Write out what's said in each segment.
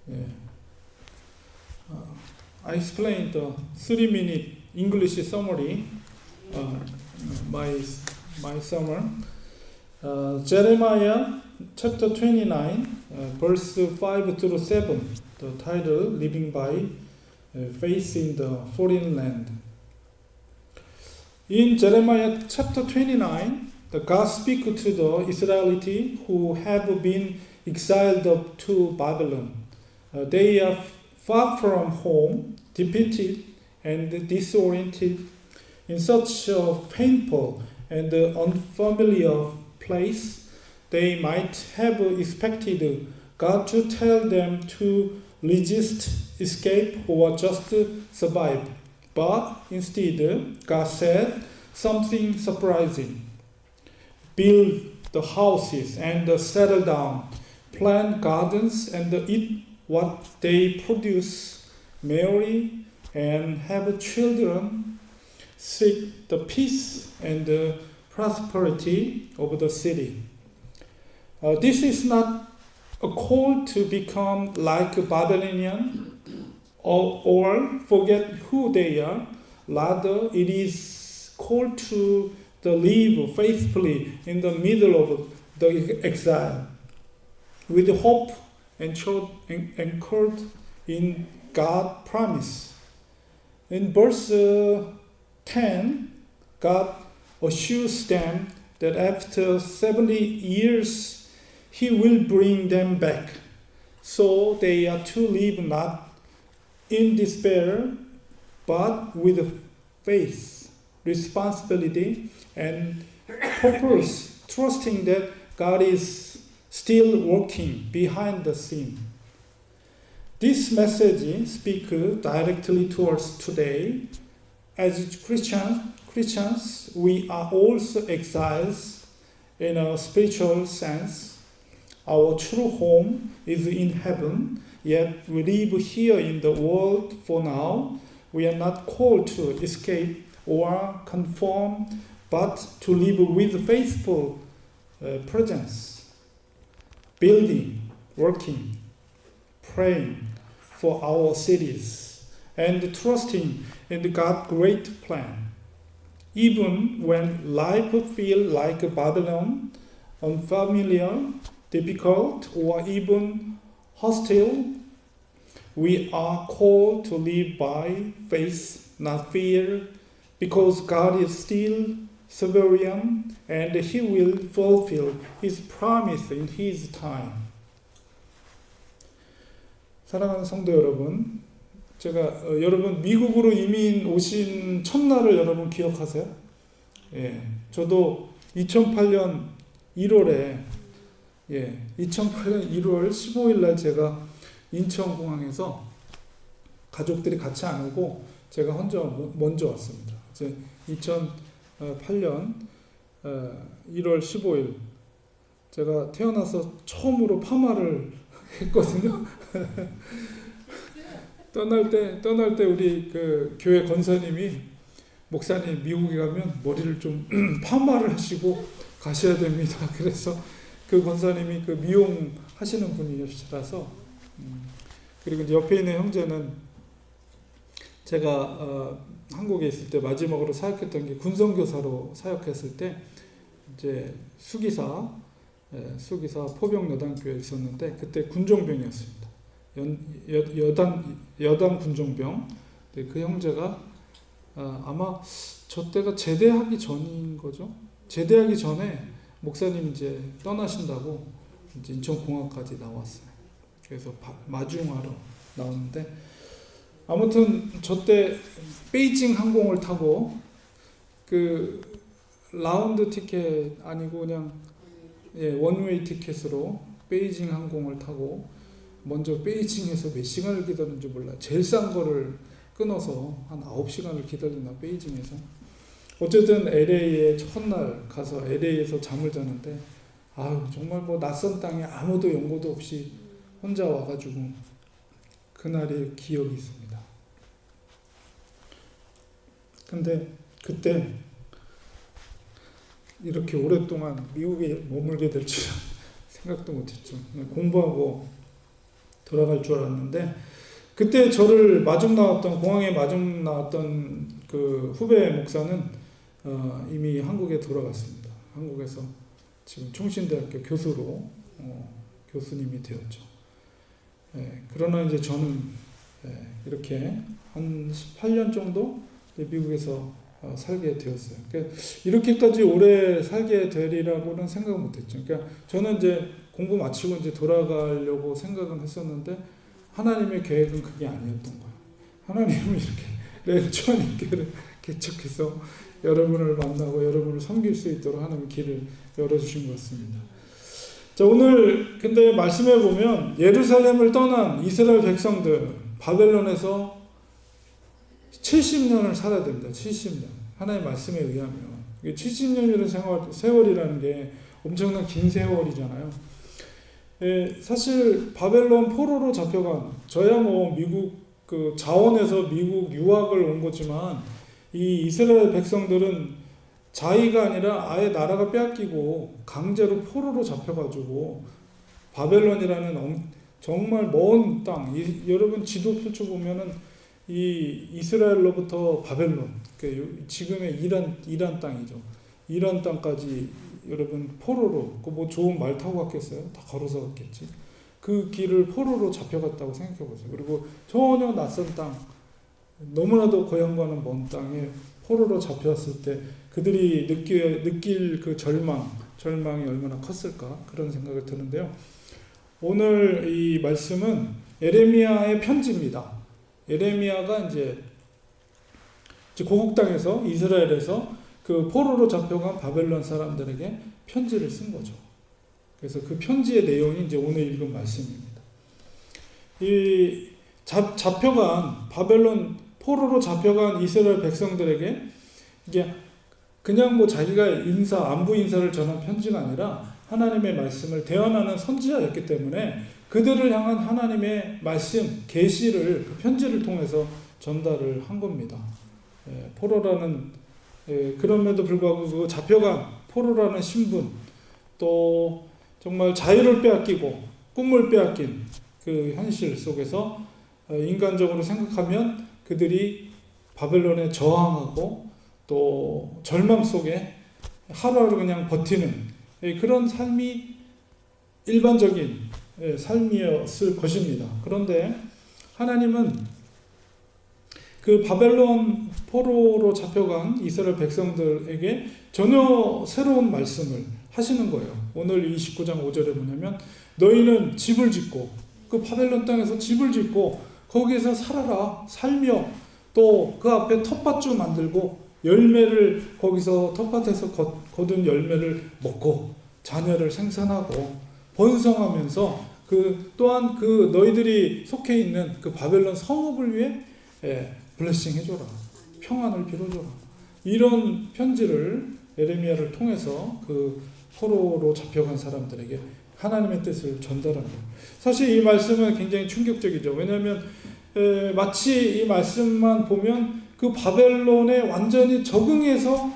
예. I explained the 3-minute English summary, my sermon. Jeremiah chapter 29, verse 5 through 7, the title, Living by Faith in the Foreign Land. In Jeremiah chapter 29, the God speaks to the Israelites who have been exiled up to Babylon. They are far from home, defeated and disoriented in such a painful and unfamiliar place. They might have expected God to tell them to resist, escape, or just survive. But instead, God said something surprising. Build the houses and settle down. Plant gardens and eat what they produce. Marry and have children. Seek the peace and prosperity of the city. This is not a call to become like a Babylonian or forget who they are. Rather, it is called to live faithfully in the middle of the exile, with hope anchored in God's promise. In verse 10, God assures them that after 70 years, He will bring them back. So they are to live not in despair, but with faith, responsibility, and purpose, trusting that God is still working behind the scene. This message speaks directly to us today. As Christians, we are also exiles in a spiritual sense. Our true home is in heaven, yet we live here in the world for now. We are not called to escape or conform, but to live with faithful presence, building, working, praying for our cities, and trusting in God's great plan. Even when life feels like Babylon, unfamiliar, difficult, or even hostile, we are called to live by faith, not fear, because God is still sovereign and He will fulfill His promise in His time. 사랑하는 성도 여러분, 제가 여러분 미국으로 이민 오신 첫날을 여러분 기억하세요? 예, 저도 2008년 1월에 2008년 1월 15일 날 제가 인천공항에서 가족들이 같이 안 오고 제가 혼자 먼저 왔습니다. 이제 2008년 1월 15일 제가 태어나서 처음으로 파마를 했거든요. 떠날 때 우리 그 교회 권사님이 목사님 미국에 가면 머리를 좀 파마를 하시고 가셔야 됩니다. 그래서 그 권사님이 그 미용 하시는 분이시라서 그리고 옆에 있는 형제는 제가 한국에 있을 때 마지막으로 사역했던 게 군선교사로 사역했을 때 이제 수기사 포병여단교회에 있었는데 그때 군종병이었습니다. 여단 군종병. 그 형제가 아마 저 때가 제대하기 전인 거죠. 제대하기 전에 목사님 이제 떠나신다고 이제 인천공항까지 나왔어요. 그래서 마중하러 나오는데 아무튼 저 때 베이징 항공을 타고 그 라운드 티켓 아니고 그냥 원웨이 티켓으로 베이징 항공을 타고 먼저 베이징에서 몇 시간을 기다렸는지 몰라요. 제일 싼 거를 끊어서 한 9시간을 기다리나 베이징에서. 어쨌든 LA에 첫날 가서 LA에서 잠을 자는데 정말 뭐 낯선 땅에 아무도 연고도 없이 혼자 와가지고 그날의 기억이 있습니다. 근데 그때 이렇게 오랫동안 미국에 머물게 될 줄은 생각도 못했죠. 공부하고 돌아갈 줄 알았는데, 그때 저를 공항에 마중 나왔던 그 후배 목사는 이미 한국에 돌아갔습니다. 한국에서 지금 충신대학교 교수로 교수님이 되었죠. 그러나 이제 저는 이렇게 한 18년 정도 미국에서 살게 되었어요. 그러니까 이렇게까지 오래 살게 되리라고는 생각 못했죠. 그러니까 저는 이제 공부 마치고 이제 돌아가려고 생각은 했었는데 하나님의 계획은 그게 아니었던 거예요. 하나님은 이렇게 렌초님께를 개척해서 여러분을 만나고 여러분을 섬길 수 있도록 하는 길을 열어주신 것 같습니다. 자, 오늘 근데 말씀해 보면 예루살렘을 떠난 이스라엘 백성들 바벨론에서 70년을 살아야 됩니다. 70년. 하나님의 말씀에 의하면 70년이라는 세월이라는 게 엄청난 긴 세월이잖아요. 사실 바벨론 포로로 잡혀간, 저야 뭐 미국 그 자원에서 미국 유학을 온 거지만 이 이스라엘 백성들은 자의가 아니라 아예 나라가 빼앗기고 강제로 포로로 잡혀가지고 바벨론이라는 정말 먼 땅, 여러분 지도 펼쳐보면은 이 이스라엘로부터 바벨론, 지금의 이란 땅이죠. 이란 땅까지 여러분 포로로, 뭐 좋은 말 타고 갔겠어요? 다 걸어서 갔겠지. 그 길을 포로로 잡혀갔다고 생각해 보세요. 그리고 전혀 낯선 땅, 너무나도 고향과는 먼 땅에 포로로 잡혔을 때 그들이 느낄 그 절망이 얼마나 컸을까, 그런 생각을 드는데요. 오늘 이 말씀은 예레미야의 편지입니다. 예레미야가 이제 고국 땅에서, 이스라엘에서 그 포로로 잡혀간 바벨론 사람들에게 편지를 쓴 거죠. 그래서 그 편지의 내용이 이제 오늘 읽은 말씀입니다. 이 잡혀간 바벨론 포로로 잡혀간 이스라엘 백성들에게 이게 그냥 뭐 자기가 안부 인사를 전한 편지가 아니라 하나님의 말씀을 대언하는 선지자였기 때문에 그들을 향한 하나님의 말씀, 계시를 그 편지를 통해서 전달을 한 겁니다. 포로라는, 그럼에도 불구하고 그 잡혀간 포로라는 신분, 또 정말 자유를 빼앗기고 꿈을 빼앗긴 그 현실 속에서 인간적으로 생각하면 그들이 바벨론에 저항하고 또 절망 속에 하루하루 그냥 버티는 그런 삶이 일반적인 삶이었을 것입니다. 그런데 하나님은 그 바벨론 포로로 잡혀간 이스라엘 백성들에게 전혀 새로운 말씀을 하시는 거예요. 오늘 29장 5절에 뭐냐면 너희는 집을 짓고 그 바벨론 땅에서 집을 짓고 거기에서 살며 또 그 앞에 텃밭주 만들고 열매를 거기서 텃밭에서 거둔 열매를 먹고 자녀를 생산하고 번성하면서 또한 너희들이 속해 있는 그 바벨론 성읍을 위해 블레싱 해줘라, 평안을 빌어줘라, 이런 편지를 예레미야를 통해서 그 포로로 잡혀간 사람들에게 하나님의 뜻을 전달한 거예요. 사실 이 말씀은 굉장히 충격적이죠. 왜냐하면 마치 이 말씀만 보면 그 바벨론에 완전히 적응해서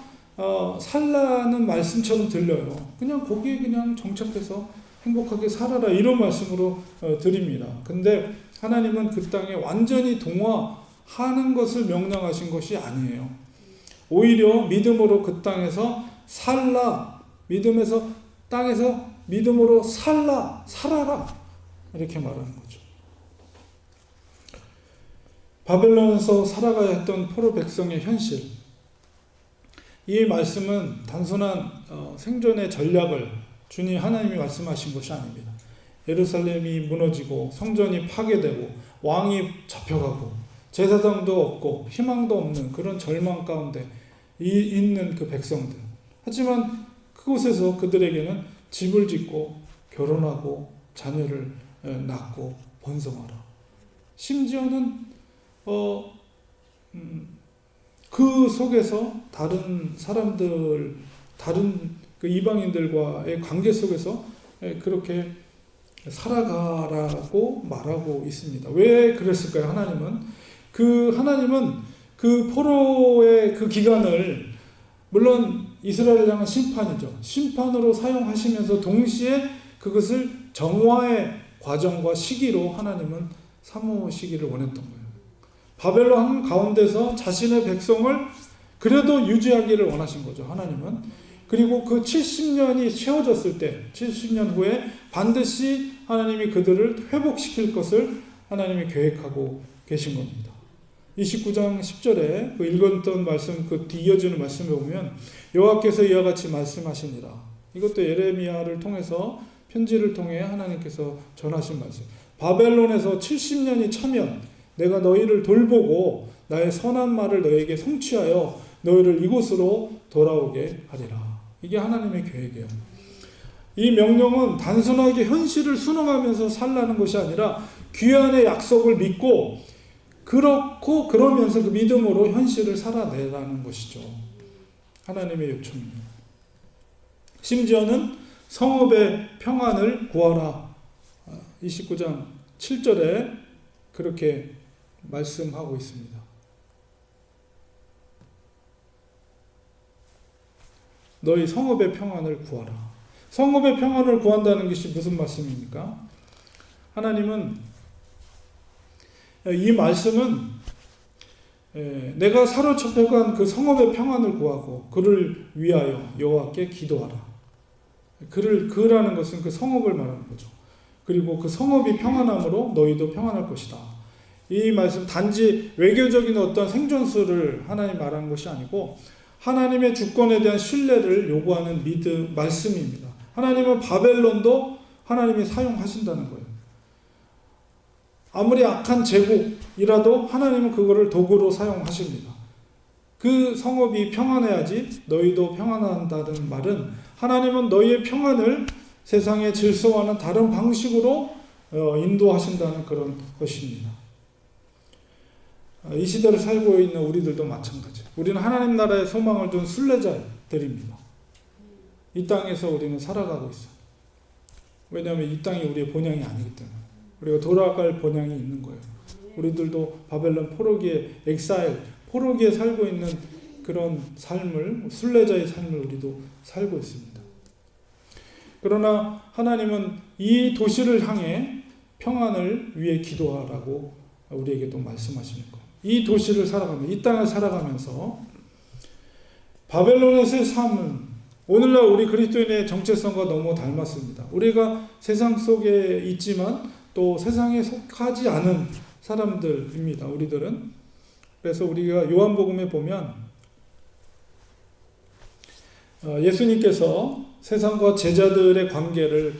살라는 말씀처럼 들려요. 그냥 거기에 그냥 정착해서 행복하게 살아라, 이런 말씀으로 드립니다. 근데 하나님은 그 땅에 완전히 동화하는 것을 명령하신 것이 아니에요. 오히려 믿음으로 그 땅에서 땅에서 믿음으로 살아라, 이렇게 말하는 거죠. 바벨론에서 살아가야 했던 포로 백성의 현실, 이 말씀은 단순한 생존의 전략을 하나님이 말씀하신 것이 아닙니다. 예루살렘이 무너지고 성전이 파괴되고 왕이 잡혀가고 제사장도 없고 희망도 없는 그런 절망 가운데 있는 그 백성들, 하지만 그곳에서 그들에게는 집을 짓고 결혼하고 자녀를 낳고 번성하라, 심지어는 그 속에서 다른 사람들, 다른 그 이방인들과의 관계 속에서 그렇게 살아가라고 말하고 있습니다. 왜 그랬을까요? 하나님은 그 포로의 그 기간을, 물론 이스라엘을 향한 심판이죠. 심판으로 사용하시면서 동시에 그것을 정화의 과정과 시기로 하나님은 삼으시기를 원했던 거예요. 바벨론 가운데서 자신의 백성을 그래도 유지하기를 원하신 거죠, 하나님은. 그리고 그 70년이 채워졌을 때, 70년 후에 반드시 하나님이 그들을 회복시킬 것을 하나님이 계획하고 계신 겁니다. 29장 10절에 그 읽었던 말씀, 그 이어지는 말씀에 보면 여호와께서 이와 같이 말씀하시니라. 이것도 예레미야를 통해서, 편지를 통해 하나님께서 전하신 말씀. 바벨론에서 70년이 차면 내가 너희를 돌보고 나의 선한 말을 너희에게 성취하여 너희를 이곳으로 돌아오게 하리라. 이게 하나님의 계획이에요. 이 명령은 단순하게 현실을 순응하면서 살라는 것이 아니라 귀한의 약속을 믿고 그러면서 그 믿음으로 현실을 살아내라는 것이죠. 하나님의 요청입니다. 심지어는 성읍의 평안을 구하라. 29장 7절에 그렇게 말씀하고 있습니다. 너희 성읍의 평안을 구하라. 성읍의 평안을 구한다는 것이 무슨 말씀입니까? 하나님은 이 말씀은 내가 사로잡혀간 그 성읍의 평안을 구하고 그를 위하여 여호와께 기도하라. 그라는 것은 그 성읍을 말하는 거죠. 그리고 그 성읍이 평안함으로 너희도 평안할 것이다. 이 말씀 단지 외교적인 어떤 생존수를 하나님 말하는 것이 아니고 하나님의 주권에 대한 신뢰를 요구하는 말씀입니다. 하나님은 바벨론도 하나님이 사용하신다는 거예요. 아무리 악한 제국이라도 하나님은 그거를 도구로 사용하십니다. 그 성읍이 평안해야지 너희도 평안한다는 말은 하나님은 너희의 평안을 세상의 질서와는 다른 방식으로 인도하신다는 그런 것입니다. 이 시대를 살고 있는 우리들도 마찬가지. 우리는 하나님 나라의 소망을 둔 순례자들입니다. 이 땅에서 우리는 살아가고 있어요. 왜냐하면 이 땅이 우리의 본향이 아니기 때문에. 우리가 돌아갈 본향이 있는 거예요. 우리들도 바벨론 포로기에 포로기에 살고 있는 그런 삶을, 순례자의 삶을 우리도 살고 있습니다. 그러나 하나님은 이 도시를 향해 평안을 위해 기도하라고 우리에게 또 말씀하시는 거예요. 이 도시를 살아가면서, 이 땅을 살아가면서 바벨론에서의 삶은 오늘날 우리 그리스도인의 정체성과 너무 닮았습니다. 우리가 세상 속에 있지만 또 세상에 속하지 않은 사람들입니다. 우리들은. 그래서 우리가 요한복음에 보면 예수님께서 세상과 제자들의 관계를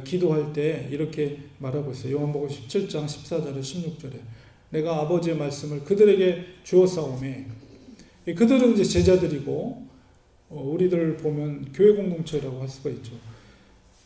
기도할 때 이렇게 말하고 있어요. 요한복음 17장 14절에 16절에 내가 아버지의 말씀을 그들에게 주었사오매. 그들은 이제 제자들이고 우리들 보면 교회 공동체라고 할 수가 있죠.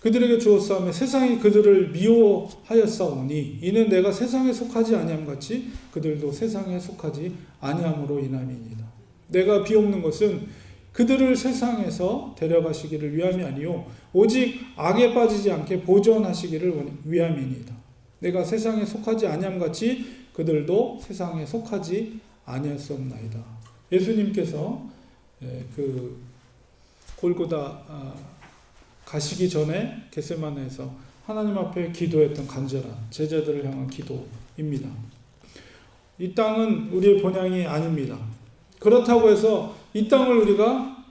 그들에게 주었사오매 세상이 그들을 미워하였사오니 이는 내가 세상에 속하지 아니함 같이 그들도 세상에 속하지 아니함으로 인함이니이다. 내가 비옵는 것은 그들을 세상에서 데려가시기를 위함이 아니요 오직 악에 빠지지 않게 보존하시기를 위함이니이다. 내가 세상에 속하지 아니함 같이 그들도 세상에 속하지 아니하였나이다. 예수님께서 그 골고다 가시기 전에 겟세마네에서 하나님 앞에 기도했던 간절한 제자들을 향한 기도입니다. 이 땅은 우리의 본향이 아닙니다. 그렇다고 해서 이 땅을 우리가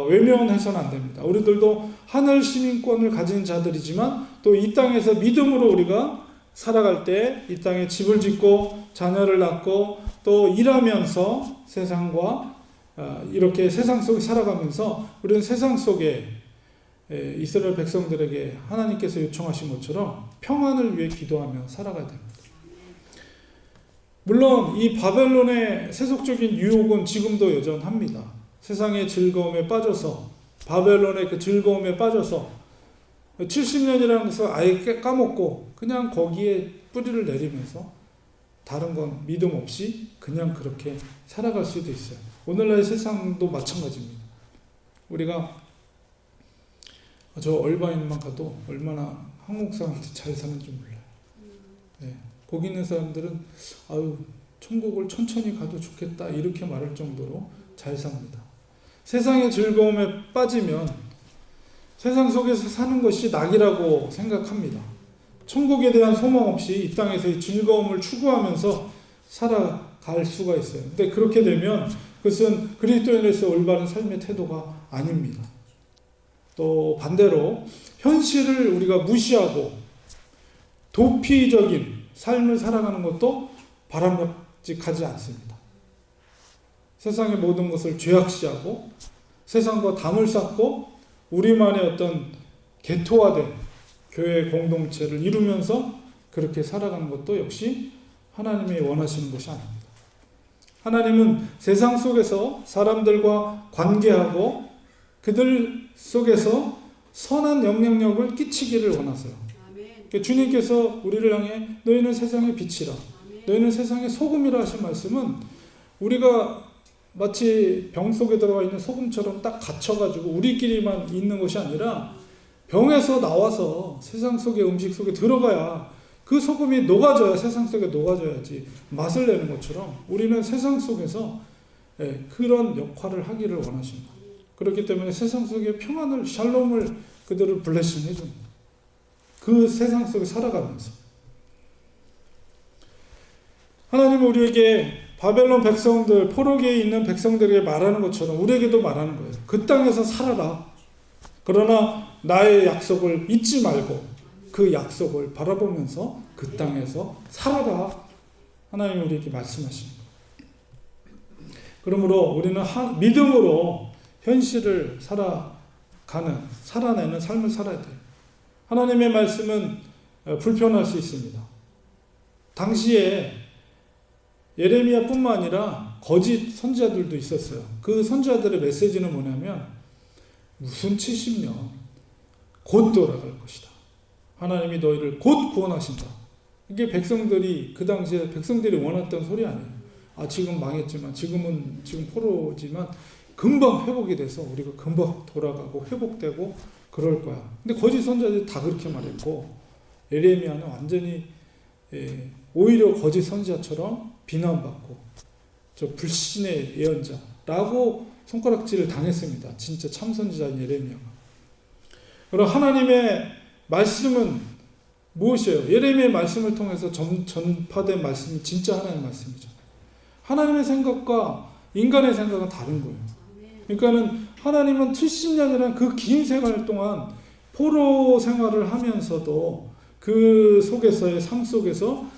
외면해서는 안 됩니다. 우리들도 하늘 시민권을 가진 자들이지만 또 이 땅에서 믿음으로 우리가 살아갈 때 이 땅에 집을 짓고 자녀를 낳고 또 일하면서 세상과 이렇게 세상 속에 살아가면서 우리는 세상 속에 이스라엘 백성들에게 하나님께서 요청하신 것처럼 평안을 위해 기도하며 살아가야 됩니다. 물론 이 바벨론의 세속적인 유혹은 지금도 여전합니다. 세상의 즐거움에 빠져서 바벨론의 그 즐거움에 빠져서 70년이라는 것을 아예 까먹고 그냥 거기에 뿌리를 내리면서 다른 건 믿음 없이 그냥 그렇게 살아갈 수도 있어요. 오늘날의 세상도 마찬가지입니다. 우리가 저 얼바인만 가도 얼마나 한국 사람들 잘 사는지 몰라요. 네. 거기 있는 사람들은 아유 천국을 천천히 가도 좋겠다 이렇게 말할 정도로 잘 삽니다. 세상의 즐거움에 빠지면 세상 속에서 사는 것이 낙이라고 생각합니다. 천국에 대한 소망 없이 이 땅에서의 즐거움을 추구하면서 살아갈 수가 있어요. 근데 그렇게 되면 그것은 그리스도인으로서 올바른 삶의 태도가 아닙니다. 또 반대로 현실을 우리가 무시하고 도피적인 삶을 살아가는 것도 바람직하지 않습니다. 세상의 모든 것을 죄악시하고 세상과 담을 쌓고 우리만의 어떤 개토화된 교회 공동체를 이루면서 그렇게 살아가는 것도 역시 하나님이 원하시는 것이 아닙니다. 하나님은 세상 속에서 사람들과 관계하고 그들 속에서 선한 영향력을 끼치기를 원하세요. 그러니까 주님께서 우리를 향해 너희는 세상의 빛이라, 너희는 세상의 소금이라 하신 말씀은 우리가 마치 병 속에 들어가 있는 소금처럼 딱 갇혀가지고 우리끼리만 있는 것이 아니라 병에서 나와서 세상 속의 음식 속에 들어가야 그 소금이 녹아져야 세상 속에 녹아져야지 맛을 내는 것처럼 우리는 세상 속에서 그런 역할을 하기를 원하십니다. 그렇기 때문에 세상 속에 평안을, 샬롬을 그들을 블레싱 해줍니다. 그 세상 속에 살아가면서 하나님은 우리에게 바벨론 백성들, 포로기에 있는 백성들에게 말하는 것처럼 우리에게도 말하는 거예요. 그 땅에서 살아라. 그러나 나의 약속을 잊지 말고 그 약속을 바라보면서 그 땅에서 살아라. 하나님이 우리에게 말씀하십니다. 그러므로 우리는 믿음으로 현실을 살아내는 삶을 살아야 돼요. 하나님의 말씀은 불편할 수 있습니다. 당시에 예레미야뿐만 아니라 거짓 선지자들도 있었어요. 그 선지자들의 메시지는 뭐냐면 무슨 70년 곧 돌아갈 것이다. 하나님이 너희를 곧 구원하신다. 이게 백성들이 그 당시에 백성들이 원했던 소리 아니에요. 지금 망했지만 지금 포로지만 금방 회복이 돼서 우리가 금방 돌아가고 회복되고 그럴 거야. 근데 거짓 선지자들이 다 그렇게 말했고 예레미야는 완전히 오히려 거짓 선지자처럼 비난받고 저 불신의 예언자라고 손가락질을 당했습니다. 진짜 참선지자인 예레미야가. 그럼 하나님의 말씀은 무엇이에요? 예레미야의 말씀을 통해서 전파된 말씀이 진짜 하나님의 말씀이죠. 하나님의 생각과 인간의 생각은 다른 거예요. 그러니까는 하나님은 70년이라는 그 긴 생활 동안 포로 생활을 하면서도 그 속에서의 삶 속에서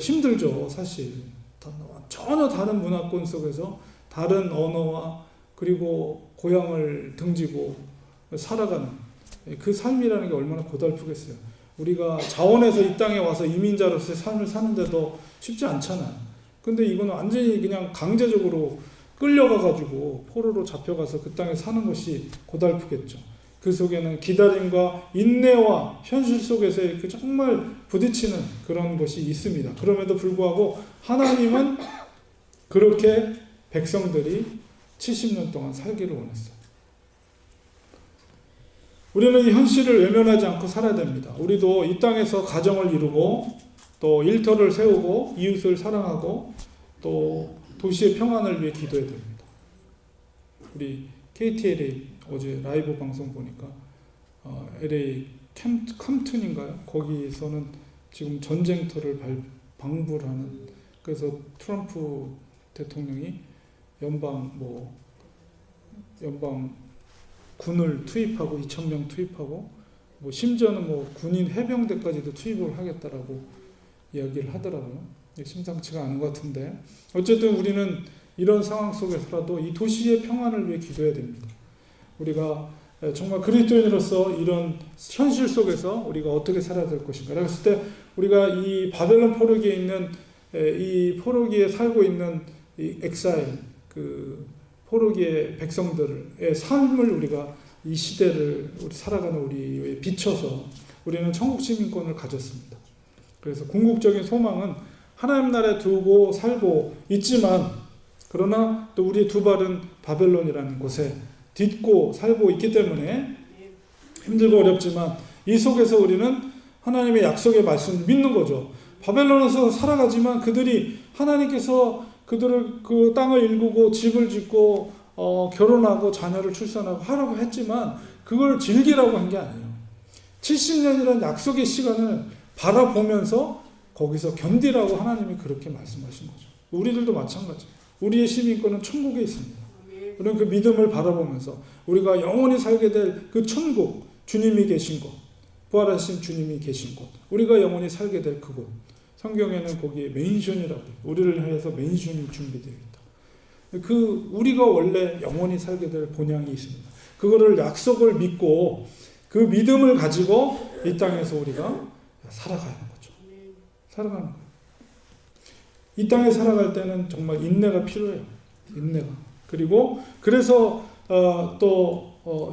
힘들죠. 사실 전혀 다른 문화권 속에서 다른 언어와 그리고 고향을 등지고 살아가는 그 삶이라는 게 얼마나 고달프겠어요. 우리가 자원해서 이 땅에 와서 이민자로서의 삶을 사는데도 쉽지 않잖아요. 근데 이거는 완전히 그냥 강제적으로 끌려가가지고 포로로 잡혀가서 그 땅에 사는 것이 고달프겠죠. 그 속에는 기다림과 인내와 현실 속에서의 그 정말 부딪히는 그런 것이 있습니다. 그럼에도 불구하고 하나님은 그렇게 백성들이 70년 동안 살기를 원했어요. 우리는 이 현실을 외면하지 않고 살아야 됩니다. 우리도 이 땅에서 가정을 이루고 또 일터를 세우고 이웃을 사랑하고 또 도시의 평안을 위해 기도해야 됩니다. 우리 KTLA 어제 라이브 방송 보니까 LA 캄튼인가요? 거기서는 지금 전쟁터를 방불 하는, 그래서 트럼프 대통령이 연방 군을 투입하고 2,000명 투입하고 심지어는 군인 해병대까지도 투입을 하겠다라고 이야기를 하더라고요. 심상치가 않은 것 같은데 어쨌든 우리는 이런 상황 속에서라도 이 도시의 평안을 위해 기도해야 됩니다. 우리가 정말 그리스도인으로서 이런 현실 속에서 우리가 어떻게 살아야 될 것인가. 그랬을 때 우리가 이 바벨론 포로기에 있는 이 포로기에 살고 있는 이 엑사일, 그 포로기의 백성들의 삶을 우리가 이 시대를 우리 살아가는 우리에 비춰서 우리는 천국 시민권을 가졌습니다. 그래서 궁극적인 소망은 하나님 나라에 두고 살고 있지만, 그러나 또 우리의 두 발은 바벨론이라는 곳에 딛고 살고 있기 때문에 힘들고 어렵지만 이 속에서 우리는 하나님의 약속의 말씀을 믿는 거죠. 바벨론에서 살아가지만 그들이 하나님께서 그들을 그 땅을 일구고 집을 짓고 결혼하고 자녀를 출산하고 하라고 했지만 그걸 즐기라고 한 게 아니에요. 70년이라는 약속의 시간을 바라보면서 거기서 견디라고 하나님이 그렇게 말씀하신 거죠. 우리들도 마찬가지예요. 우리의 시민권은 천국에 있습니다. 우리는 그 믿음을 바라보면서 우리가 영원히 살게 될 그 천국, 주님이 계신 곳, 부활하신 주님이 계신 곳, 우리가 영원히 살게 될 그곳, 성경에는 거기에 맨션이라고 해요. 우리를 위해서 맨션이 준비되어 있다. 그 우리가 원래 영원히 살게 될 본향이 있습니다. 그거를 약속을 믿고 그 믿음을 가지고 이 땅에서 우리가 살아가는 거죠. 살아가는 거예요. 이 땅에 살아갈 때는 정말 인내가 필요해요. 인내가. 그리고 그래서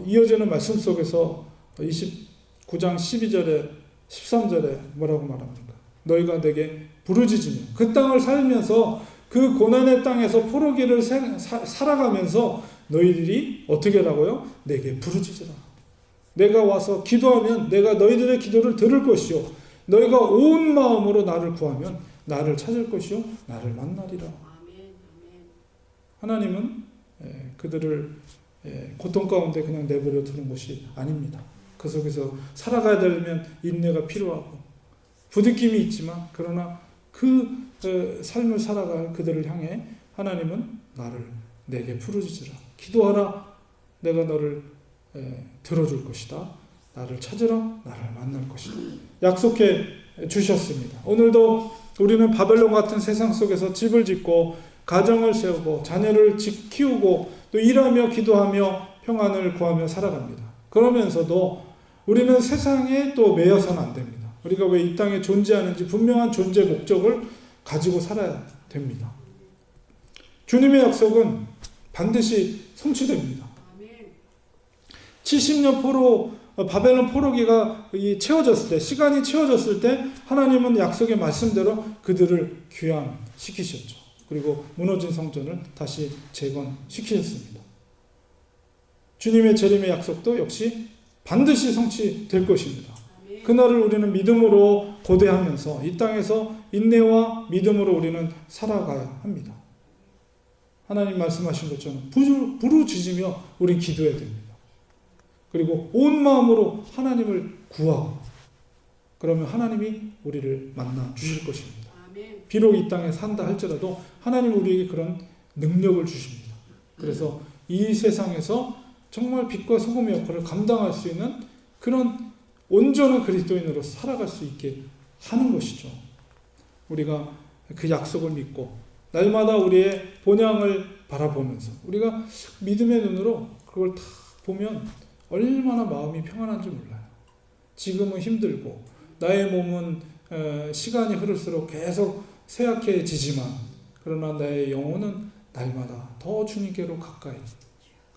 이어지는 말씀 속에서 29장 12절에 13절에 뭐라고 말합니까? 너희가 내게 부르짖으며 그 땅을 살면서 그 고난의 땅에서 포로기를 살아가면서 너희들이 어떻게 하라고요? 내게 부르짖으라. 내가 와서 기도하면 내가 너희들의 기도를 들을 것이요 너희가 온 마음으로 나를 구하면 나를 찾을 것이요 나를 만나리라. 하나님은 그들을 고통 가운데 그냥 내버려 두는 것이 아닙니다. 그 속에서 살아가야 되려면 인내가 필요하고 부딪힘이 있지만 그러나 그 삶을 살아갈 그들을 향해 하나님은 내게 부르짖으라. 기도하라. 내가 너를 들어줄 것이다. 나를 찾으라. 나를 만날 것이다. 약속해 주셨습니다. 오늘도 우리는 바벨론 같은 세상 속에서 집을 짓고 가정을 세우고 자녀를 키우고 또 일하며 기도하며 평안을 구하며 살아갑니다. 그러면서도 우리는 세상에 또 매여서는 안 됩니다. 우리가 왜 이 땅에 존재하는지 분명한 존재 목적을 가지고 살아야 됩니다. 주님의 약속은 반드시 성취됩니다. 70년 바벨론 포로기가 채워졌을 때, 시간이 채워졌을 때 하나님은 약속의 말씀대로 그들을 귀환시키셨죠. 그리고 무너진 성전을 다시 재건시키셨습니다. 주님의 재림의 약속도 역시 반드시 성취될 것입니다. 그날을 우리는 믿음으로 고대하면서 이 땅에서 인내와 믿음으로 우리는 살아가야 합니다. 하나님 말씀하신 것처럼 부르짖으며 우리는 기도해야 됩니다. 그리고 온 마음으로 하나님을 구하고 그러면 하나님이 우리를 만나 주실 것입니다. 비록 이 땅에 산다 할지라도 하나님은 우리에게 그런 능력을 주십니다. 그래서 이 세상에서 정말 빛과 소금의 역할을 감당할 수 있는 그런 온전한 그리스도인으로 살아갈 수 있게 하는 것이죠. 우리가 그 약속을 믿고 날마다 우리의 본향을 바라보면서 우리가 믿음의 눈으로 그걸 다 보면 얼마나 마음이 평안한지 몰라요. 지금은 힘들고 나의 몸은 시간이 흐를수록 계속 쇠약해지지만 그러나 나의 영혼은 날마다 더 주님께로 가까이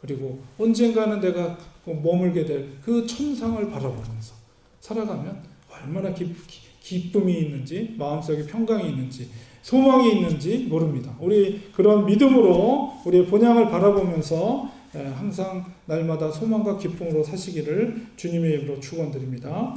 그리고 언젠가는 내가 머물게 될 그 천상을 바라보면서 살아가면 얼마나 기쁨이 있는지 마음속에 평강이 있는지 소망이 있는지 모릅니다. 우리 그런 믿음으로 우리의 본향을 바라보면서 항상 날마다 소망과 기쁨으로 사시기를 주님의 이름으로 축원드립니다.